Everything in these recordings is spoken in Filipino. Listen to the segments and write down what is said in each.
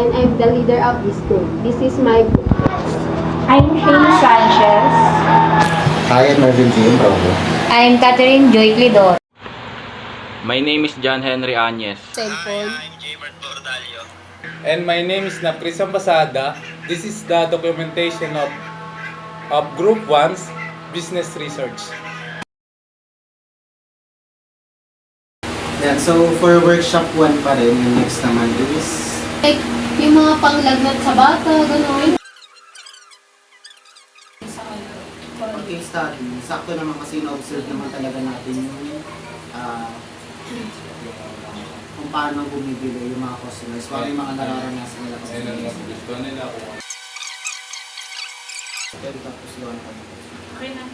and I'm the leader of this group. This is my group. I'm Shane Sanchez. Hi, I'm Mervin Tim Provo. I'm Catherine Joy Clidor. My name is John Henry Anyes. Cellphone. And my name is Napris Ambasada. This is the documentation of Group 1's business research. Yan, so for workshop 1 pa rin, yung next naman is Like, yung mga panglagnat sa bata, gano'n. case study. Sakto naman kasi na-observe naman talaga natin yung kung paano bumibili yung mga customers. Kung ano yung mga nararanasan nila customers. Gusto nila ako. Pero tapos yun. Okay na.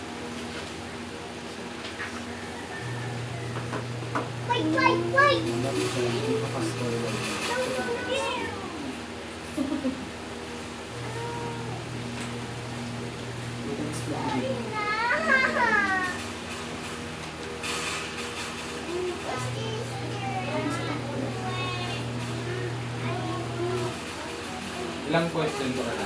Ilang question ko na?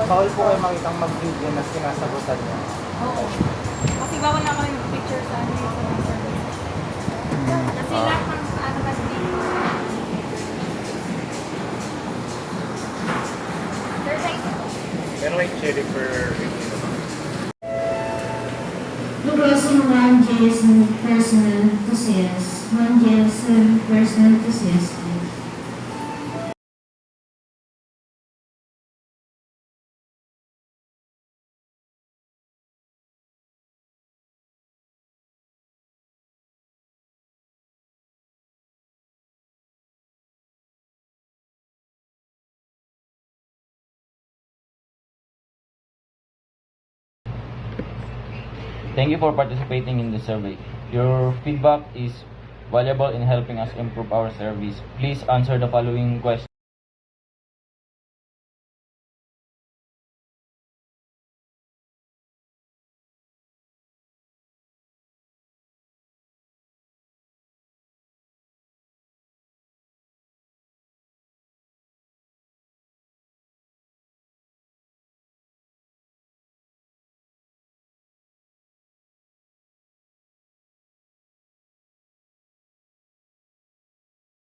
Bawal po kayo makitang mag-video na sinasagutan niya. Oo. Kasi bawal na kami mag-picture sa ano yung service. Kasi lahat ng ano kasi Meron may cherry for Progressing 1 JSM personnel to sales, 1 JSM personnel to sales. Thank you for participating in the survey. Your feedback is valuable in helping us improve our service. Please answer the following questions.